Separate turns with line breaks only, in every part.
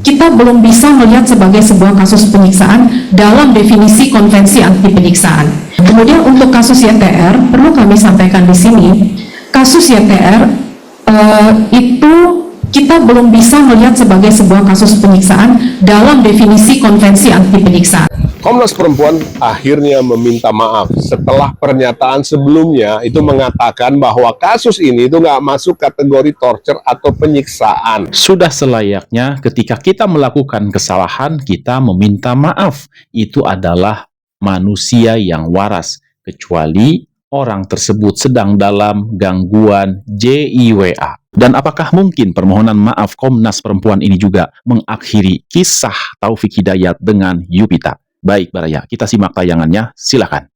kita belum bisa melihat sebagai sebuah kasus penyiksaan dalam definisi konvensi anti penyiksaan. Kemudian untuk kasus YTR, perlu kami sampaikan di sini, kasus YTR itu kita belum bisa melihat sebagai sebuah kasus penyiksaan dalam definisi konvensi anti penyiksaan.
Komnas Perempuan akhirnya meminta maaf setelah pernyataan sebelumnya itu mengatakan bahwa kasus ini itu nggak masuk kategori torture atau penyiksaan.
Sudah selayaknya ketika kita melakukan kesalahan, kita meminta maaf. Itu adalah manusia yang waras, kecuali orang tersebut sedang dalam gangguan JIWA. Dan apakah mungkin permohonan maaf Komnas Perempuan ini juga mengakhiri kisah Taufik Hidayat dengan Yupita? Baik, Baraya, kita simak tayangannya, silakan.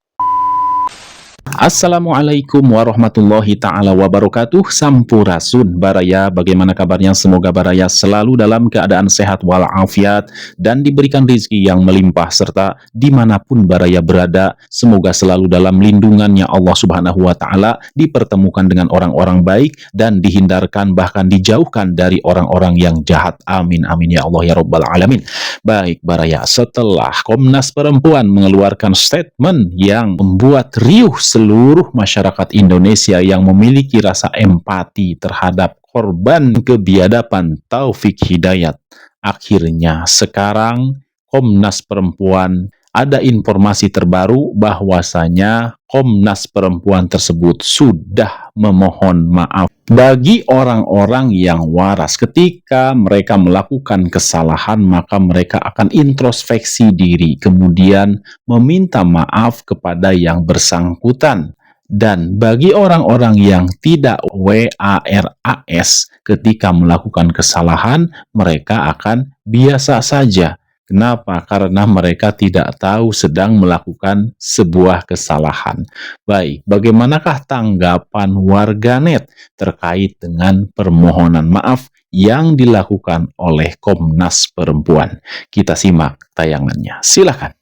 Assalamualaikum warahmatullahi ta'ala wabarakatuh. Sampurasun Baraya, bagaimana kabarnya? Semoga Baraya selalu dalam keadaan sehat walafiat dan diberikan rezeki yang melimpah, serta dimanapun Baraya berada, semoga selalu dalam lindungannya Allah subhanahu wa ta'ala, dipertemukan dengan orang-orang baik dan dihindarkan bahkan dijauhkan dari orang-orang yang jahat. Amin amin ya Allah ya rabbal alamin. Baik Baraya, setelah Komnas Perempuan mengeluarkan statement yang membuat riuh seluruh masyarakat Indonesia yang memiliki rasa empati terhadap korban kebiadaban Taufik Hidayat, akhirnya sekarang Komnas Perempuan ada informasi terbaru bahwasanya Komnas Perempuan tersebut sudah memohon maaf bagi orang-orang yang waras. Ketika mereka melakukan kesalahan, maka mereka akan introspeksi diri, kemudian meminta maaf kepada yang bersangkutan. Dan bagi orang-orang yang tidak WARAS, ketika melakukan kesalahan, mereka akan biasa saja. Kenapa? Karena mereka tidak tahu sedang melakukan sebuah kesalahan. Baik, bagaimanakah tanggapan warganet terkait dengan permohonan maaf yang dilakukan oleh Komnas Perempuan? Kita simak tayangannya, silakan.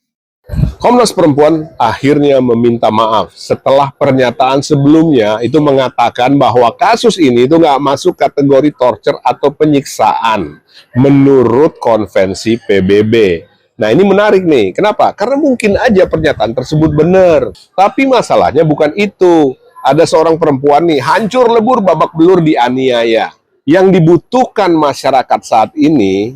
Komnas Perempuan akhirnya meminta maaf setelah pernyataan sebelumnya itu mengatakan bahwa kasus ini itu nggak masuk kategori torture atau penyiksaan menurut konvensi PBB. Nah ini menarik nih, kenapa? Karena mungkin aja pernyataan tersebut benar, tapi masalahnya bukan itu. Ada seorang perempuan nih hancur lebur babak belur dianiaya. Yang dibutuhkan masyarakat saat ini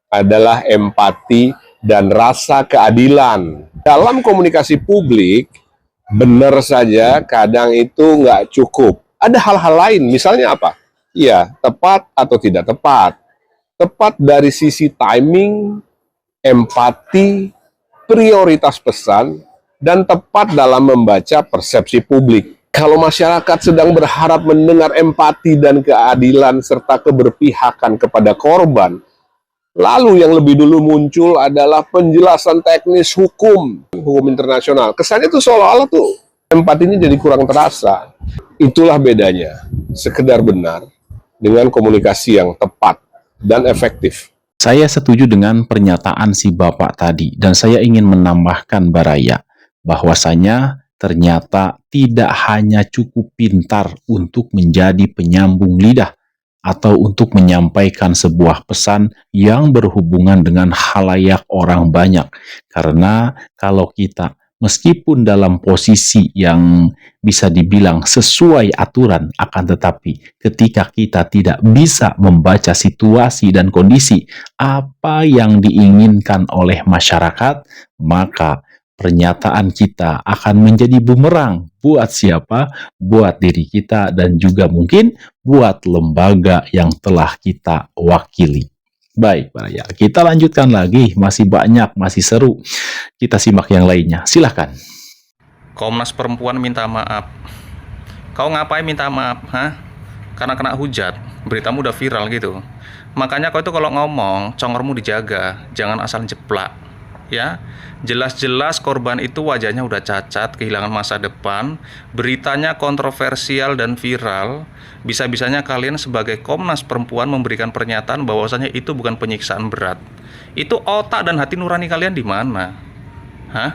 adalah empati dan rasa keadilan. Dalam komunikasi publik, benar saja kadang itu nggak cukup. Ada hal-hal lain, misalnya apa? Iya, tepat atau tidak tepat. Tepat dari sisi timing, empati, prioritas pesan, dan tepat dalam membaca persepsi publik. Kalau masyarakat sedang berharap mendengar empati dan keadilan serta keberpihakan kepada korban, lalu yang lebih dulu muncul adalah penjelasan teknis hukum internasional. Kesannya tuh seolah-olah tuh empatinya jadi kurang terasa. Itulah bedanya, sekedar benar dengan komunikasi yang tepat dan efektif.
Saya setuju dengan pernyataan si Bapak tadi, dan saya ingin menambahkan Baraya, bahwasanya ternyata tidak hanya cukup pintar untuk menjadi penyambung lidah, atau untuk menyampaikan sebuah pesan yang berhubungan dengan khalayak orang banyak. Karena kalau kita meskipun dalam posisi yang bisa dibilang sesuai aturan, akan tetapi ketika kita tidak bisa membaca situasi dan kondisi apa yang diinginkan oleh masyarakat, maka pernyataan kita akan menjadi bumerang. Buat siapa? Buat diri kita dan juga mungkin buat lembaga yang telah kita wakili. Baik, Baraya, kita lanjutkan lagi. Masih banyak, masih seru. Kita simak yang lainnya. Silahkan.
Komnas Perempuan minta maaf. Kau ngapain minta maaf? Hah? Karena kena hujat. Beritamu udah viral gitu. Makanya kau itu kalau ngomong, congormu dijaga. Jangan asal jeplak. Ya, jelas-jelas korban itu wajahnya udah cacat, kehilangan masa depan, beritanya kontroversial dan viral. Bisa-bisanya kalian sebagai Komnas Perempuan memberikan pernyataan bahwasanya itu bukan penyiksaan berat. Itu otak dan hati nurani kalian di mana? Hah?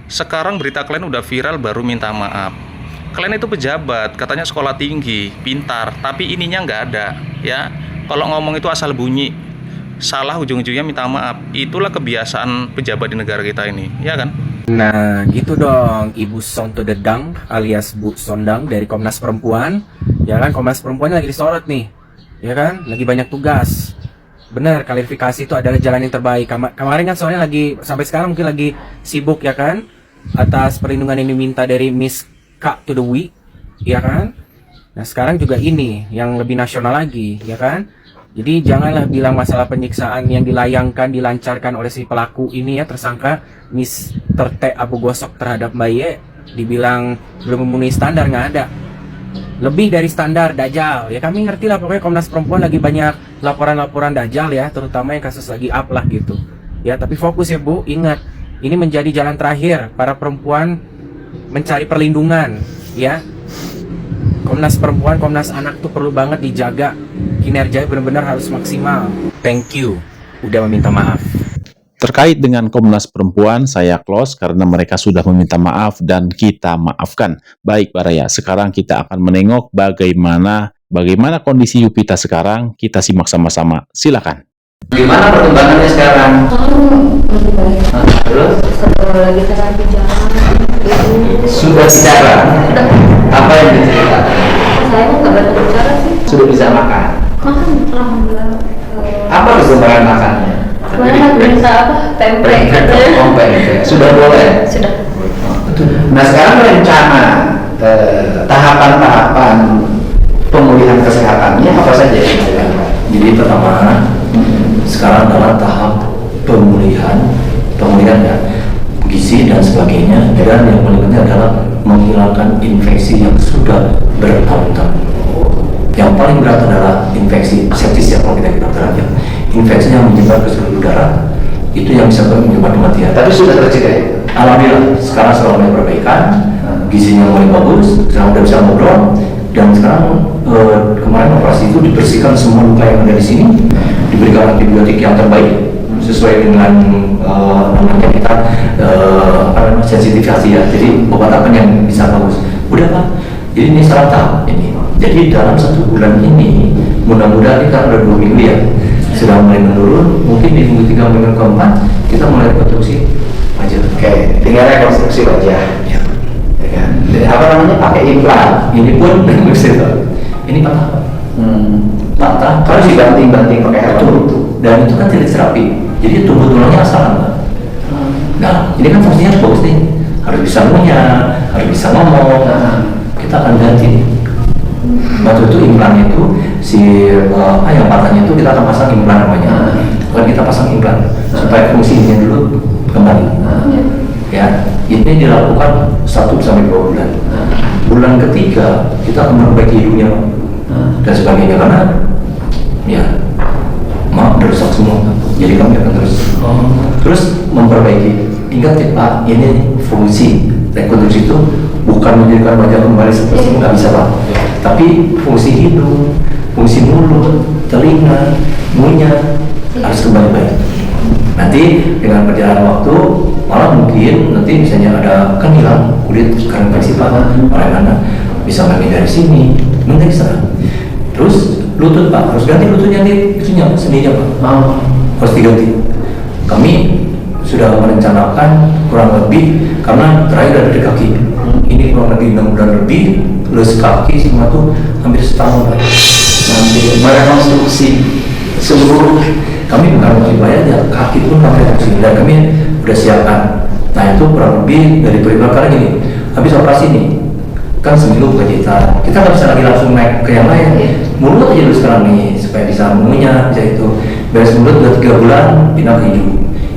Sekarang berita kalian udah viral baru minta maaf. Kalian itu pejabat, katanya sekolah tinggi, pintar, tapi ininya nggak ada, ya. Kalau ngomong itu asal bunyi. salah ujung-ujungnya minta maaf. Itulah kebiasaan pejabat di negara kita ini, ya kan?
Nah, gitu dong, Ibu Sonto Dedang alias Bu Sondang dari Komnas Perempuan. Ya kan, Komnas Perempuan lagi disorot nih. Ya kan, lagi banyak tugas. Benar, klarifikasi itu adalah jalan yang terbaik. Kemarin kan soalnya lagi, sampai sekarang mungkin lagi sibuk ya kan, atas perlindungan yang diminta dari Miss K to the Week, ya kan. Nah, sekarang juga ini, yang lebih nasional lagi, ya kan. Jadi janganlah bilang masalah penyiksaan yang dilayangkan, dilancarkan oleh si pelaku ini ya, tersangka Mr. T Abu Gosok terhadap Mbak Y, dibilang belum memenuhi standar, nggak ada. Lebih dari standar, dajal. Ya kami ngerti lah, pokoknya Komnas Perempuan lagi banyak laporan-laporan dajal ya, terutama yang kasus lagi up lah gitu. Ya, tapi fokus ya Bu, ingat, ini menjadi jalan terakhir para perempuan mencari perlindungan ya. Komnas Perempuan, Komnas Anak tuh perlu banget dijaga. Kinerjanya benar-benar harus maksimal. Thank you udah meminta maaf.
Terkait dengan Komnas Perempuan, saya close karena mereka sudah meminta maaf dan kita maafkan. Baik Baraya, sekarang kita akan menengok bagaimana kondisi Yupita sekarang. Kita simak sama-sama. Silakan.
Gimana perkembangannya sekarang? Terus?
Lagi terapi jalan.
Sudah bicara? Apa yang diceritakan?
Saya nggak banyak bicara sih.
Sudah bisa makan?
Makan, alhamdulillah.
Apa kesempatan makannya?
Mana bisa apa? Tempe.
Sudah boleh?
Sudah.
Nah sekarang rencana tahapan-tahapan pemulihan kesehatannya apa saja yang dilakukan?
Jadi pertama, sekarang adalah tahap pemulihan ya, gizi dan sebagainya, dan yang paling penting adalah menghilangkan infeksi yang sudah bertahun-tahun. Yang paling berat adalah infeksi septis ya, kalau kita terakhir. Infeksi yang menyebar ke seluruh darah, itu yang bisa menyebabkan kematian.
Tapi sudah tercegah ya?
Alhamdulillah, sekarang sudah mulai perbaikan, gizinya mulai bagus, sekarang udah bisa ngobrol, dan sekarang kemarin operasi itu dibersihkan semua luka yang ada di sini, diberikan antibiotik yang terbaik sesuai dengan namanya kita sensitivitas ya. Jadi obat apa yang bisa bagus? Udah Pak. Jadi ini salah tahap ini. Jadi dalam 1 bulan ini, mudah-mudahan ini karena udah 2 minggu ya, sudah mulai menurun. Mungkin di minggu 3 minggu keempat kita mulai rekonstruksi wajah.
Oke, tinggal rekonstruksi wajah.
Ya.
Apa namanya? Pakai implan.
Ini pun ini patah. Patah.
Harus dibanting-banting pakai air
Betul. Dan itu kan tidak terapi. Jadi tumbuh tulangnya asal. Nah, ini kan fungsinya bagus nih. Harus bisa ngunyah, harus bisa ngomong. Kita akan ganti. Waktu itu implan itu yang patahnya itu kita akan pasang implan namanya. Bukan kita pasang implan supaya fungsinya dulu kembali. Ya, ini dilakukan 1-2 bulan. Bulan ketiga kita akan memperbaiki hidungnya dan sebagainya, karena ya maaf rusak semua. Jadi kami akan terus memperbaiki. Ingat ya Pak, ini fungsi rekonstruksi itu bukan menjadikan wajah kembali seperti ini, nggak bisa Pak. Tapi fungsi hidung, fungsi mulut, telinga, ngunyah harus kembali baik. Nanti dengan perjalanan waktu, malah mungkin nanti misalnya ada kan hilang kulit karena infeksi Pak, oleh mana bisa ngambil dari sini, nanti bisa. Terus lutut Pak, harus ganti lututnya nih, itunya seninya Pak, harus diganti. Kami sudah merencanakan kurang lebih, karena terakhir ada di kaki, ini kurang lebih 6 bulan lebih, plus kaki semua tuh hampir setahun Pak.
Nanti merekonstruksi seluruh.
Kami bukan wajib bayar ya, kaki pun kami rekonstruksi dan kami udah siapkan. Nah itu kurang lebih dari peribahkan ini, habis operasi nih, kan seminggu kita nggak bisa lagi langsung naik ke yang lain. Mulut aja dulu sekarang nih, supaya bisa mengunyah, bisa itu. Beres mulut udah 3 bulan, pindah ke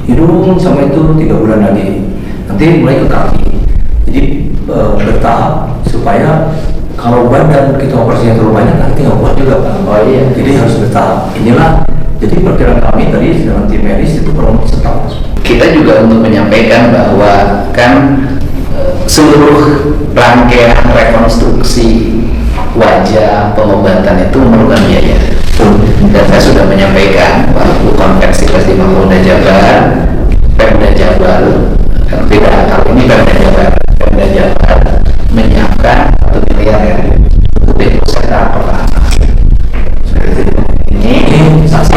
hidung sama itu 3 bulan lagi. Nanti mulai ke kaki. Jadi bertahap supaya kalau badan kita operasinya terlalu banyak nanti nggak kuat juga Pak.
Oh iya.
Jadi harus bertahap. Inilah. Jadi perkiraan kami tadi dengan tim medis itu kurang setahun.
Kita juga untuk menyampaikan bahwa kan seluruh rangkaian rekonstruksi wajah pengobatan itu memerlukan biaya. Dan saya sudah menyampaikan waktu konversi pers di Mapolda Jabar, Pemda Jabar, kan beda kali ini Pemda Jabar menyiapkan 1 miliar ya untuk proses tahap pertama. Ini saksi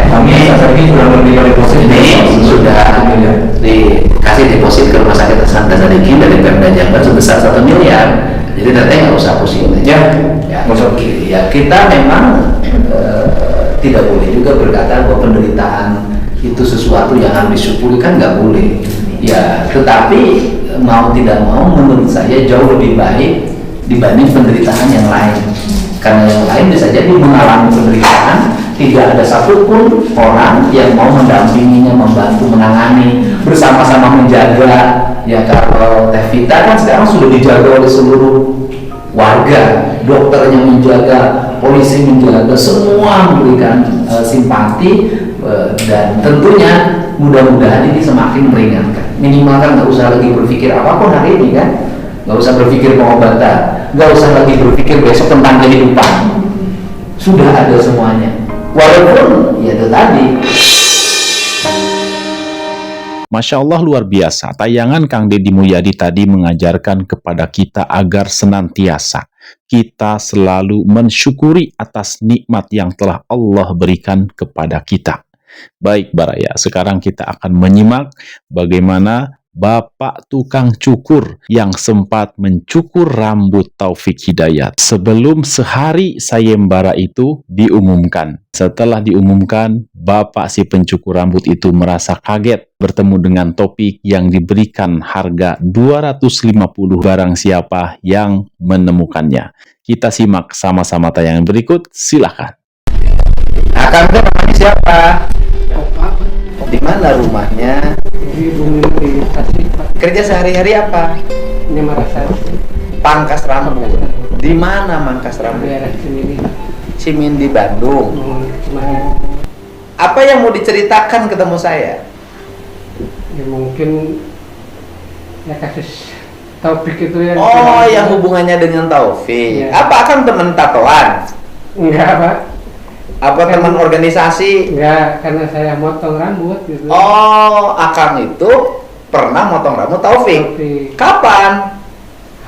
kami
tadi sudah memberikan deposit
Ini sudah dikasih deposit ke Rumah Sakit Hasan Sadikin dari Pemda Jabar sebesar 1 miliar. Jadi teteh nggak usah pusing.
ya,
Ya, kita memang tidak boleh juga berkata bahwa penderitaan itu sesuatu yang harus disyukuri, kan nggak boleh. Ya, tetapi mau tidak mau menurut saya jauh lebih baik dibanding penderitaan yang lain. Karena yang lain bisa jadi mengalami penderitaan, tidak ada satupun orang yang mau mendampinginya, membantu menangani, bersama-sama menjaga. Ya, kalau Teh Vita kan sekarang sudah dijaga oleh seluruh warga, dokternya menjaga, polisi menjaga, semua memberikan simpati, dan tentunya mudah-mudahan ini semakin meringankan. Minimal kan nggak usah lagi berpikir apapun hari ini kan, nggak usah berpikir pengobatan, nggak usah lagi berpikir besok tentang kehidupan, sudah ada semuanya. Walaupun ya itu tadi.
Masya Allah, luar biasa. Tayangan Kang Deddy Mulyadi tadi mengajarkan kepada kita agar senantiasa kita selalu mensyukuri atas nikmat yang telah Allah berikan kepada kita. Baik Baraya, sekarang kita akan menyimak bagaimana Bapak tukang cukur yang sempat mencukur rambut Taufik Hidayat sebelum sehari sayembara itu diumumkan. Setelah diumumkan, Bapak si pencukur rambut itu merasa kaget bertemu dengan topik yang diberikan harga 250, barang siapa yang menemukannya. Kita simak sama-sama tayangan berikut, silakan.
Akang tuh namanya siapa? Di mana rumahnya?
Di bumi di Tasik, Pak.
Kerja sehari-hari apa?
Ini merasa
Pangkas rambut. Di mana Mangkas rambut?
daerah sini nih.
Cimin di Bandung.
Cuma
Apa yang mau diceritakan ketemu saya?
ya mungkin ya kasus Taufik itu ya.
Oh, yang hubungannya dengan Taufik.
Iya.
Apa Akang teman tatoan?
Enggak, Pak.
Apa teman organisasi?
Enggak, karena saya motong rambut gitu.
Oh, Akang itu pernah motong rambut Taufik.
Taufik.
Kapan?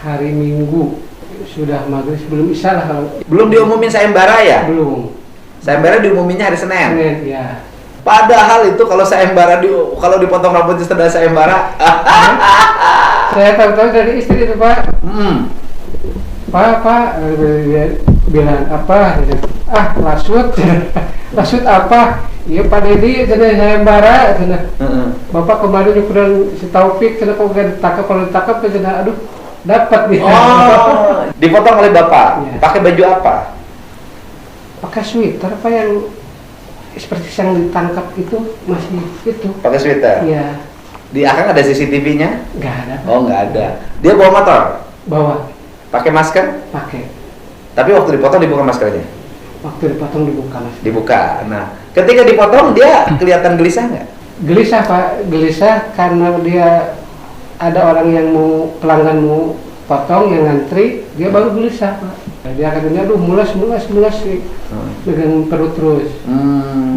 Hari Minggu sudah maghrib sebelum isya lah kalau
Belum diumumin sayembara ya?
belum.
Sayembara diumuminnya hari Senin.
Senin, ya.
Padahal itu kalau sayembara kalau dipotong rambutnya setelah sayembara,
Saya tahu-tahu dari istri itu, Pak. Pak, dia bilang apa? Lasut, lasut apa? Iya Pak Deddy, sayembara, Bapak kemarin ukuran si Taufik, kenapa nggak ditangkap? Kalau ditangkap, aduh, dapat nih.
Oh, dipotong oleh Bapak.
Iya.
Pakai baju apa?
Pakai sweater, Pak, yang seperti yang ditangkap itu masih itu.
Pakai sweater.
Iya,
Di Akang ada CCTV-nya?
nggak ada. Pak.
Oh, nggak ada. Dia bawa motor.
Bawa,
Pakai masker?
pakai.
Tapi waktu dipotong dibuka maskernya.
Waktu dipotong dibuka mas.
Dibuka. Nah, ketika dipotong dia kelihatan gelisah nggak?
Gelisah Pak, gelisah karena dia ada orang yang mau pelanggan mau potong yang ngantri, dia baru gelisah Pak. Dia katanya, aduh mulas sih, pegang perut terus.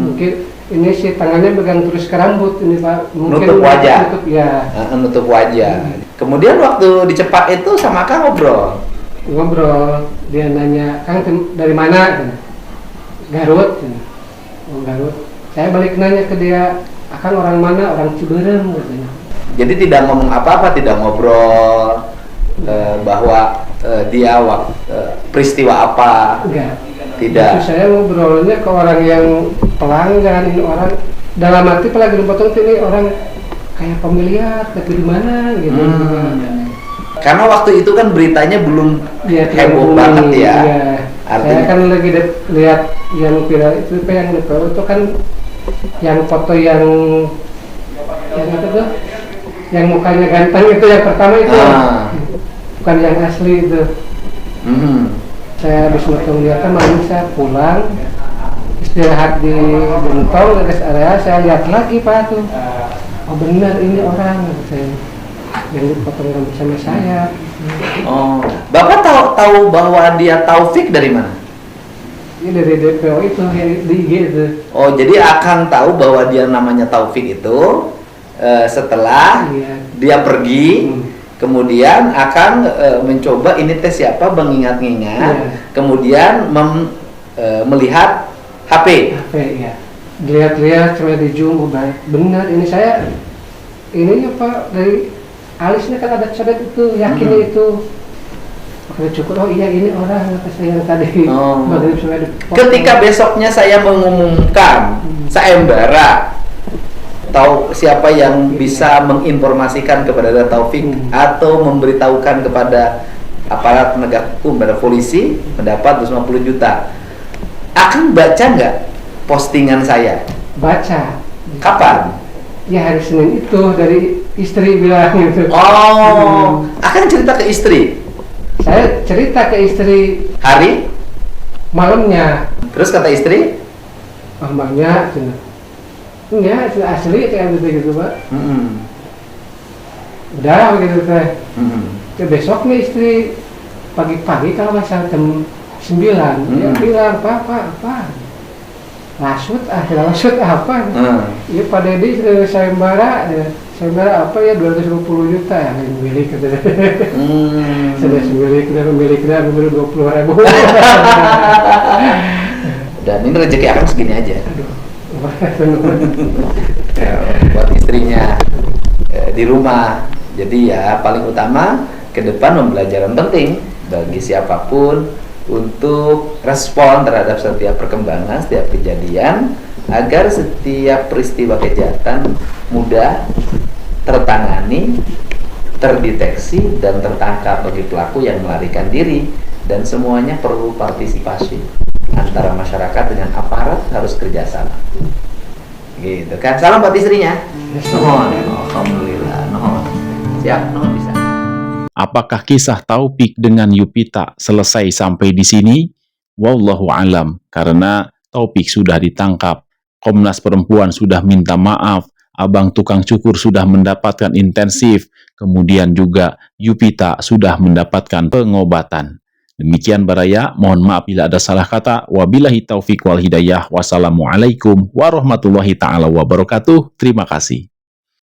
Mungkin ini sih tangannya pegang terus ke rambut ini Pak. Mungkin
Nutup wajah.
Nutup, ya.
Nutup wajah. Kemudian waktu dicepak itu sama Kang ngobrol.
Ngobrol, dia nanya, Kang dari mana? Garut. Oh Garut. Saya balik nanya ke dia, Akang orang mana? Orang Ciberem katanya.
Jadi tidak ngomong apa-apa, tidak ngobrol bahwa dia peristiwa apa.
Enggak.
Tidak.
Justru saya ngobrolnya ke orang yang pelanggan, ini orang dalam arti pelanggan potong ini orang kayak pemilihan, tapi di mana gitu.
Karena waktu itu kan beritanya belum
Ya,
heboh banget ya.
Iya.
Artinya
Saya kan lagi lihat yang viral itu apa yang itu kan yang foto yang apa tuh? Yang mukanya ganteng itu yang pertama itu. Bukan yang asli itu. Saya habis motong dia kan malam saya pulang istirahat di Gentong rest area, saya lihat lagi Pak tuh. Oh benar ini orang saya yang dipotong rambut sama saya.
Oh, Bapak tahu bahwa dia Taufik dari mana?
Ini dari DPO itu di IG itu.
Oh, jadi Akang tahu bahwa dia namanya Taufik itu setelah dia pergi. Kemudian Akang mencoba ini tes siapa, mengingat-ingat. Kemudian melihat HP.
HP ya. Lihat-lihat sampai di zoom, baik benar ini saya ininya Pak dari alisnya kan ada codet itu yakinnya itu. Makanya cukup, oh iya ini orang kata saya yang tadi. Maghrib sampai dipotong.
Ketika besoknya saya mengumumkan sayembara, tahu siapa yang bisa menginformasikan kepada Taufik atau memberitahukan kepada aparat penegak hukum, pada polisi, mendapat 250 juta. Akan baca nggak postingan saya?
Baca.
Kapan?
Ya hari Senin itu dari istri bilang gitu.
Oh, akan cerita ke istri.
Saya cerita ke istri
Hari?
malamnya.
Terus kata istri?
Mbaknya, enggak, asli kayak gitu Pak. Udah begitu teh. Ke besoknya istri pagi-pagi kalau nggak salah jam 9 dia bilang apa lasut apa ya Pak Dedi sayembara apa ya 250 juta yang milik katanya. Sudah milik 20.000.
Dan ini rezeki akan segini aja. Buat istrinya di rumah. Jadi ya paling utama ke depan pembelajaran penting bagi siapapun untuk respon terhadap setiap perkembangan, setiap kejadian, agar setiap peristiwa kejahatan mudah tertangani, terdeteksi, dan tertangkap bagi pelaku yang melarikan diri. Dan semuanya perlu partisipasi antara masyarakat dengan aparat, harus kerjasama. Gitu kan? Salam buat istrinya. Alhamdulillah. Siap, bisa.
Apakah kisah Taufik dengan Yupita selesai sampai di sini? Wallahu alam, karena Taufik sudah ditangkap, Komnas Perempuan sudah minta maaf, Abang Tukang Cukur sudah mendapatkan intensif, kemudian juga Yupita sudah mendapatkan pengobatan. Demikian Baraya, mohon maaf bila ada salah kata. Wabillahi taufik wal hidayah. Wassalamualaikum warahmatullahi ta'ala wabarakatuh. Terima kasih.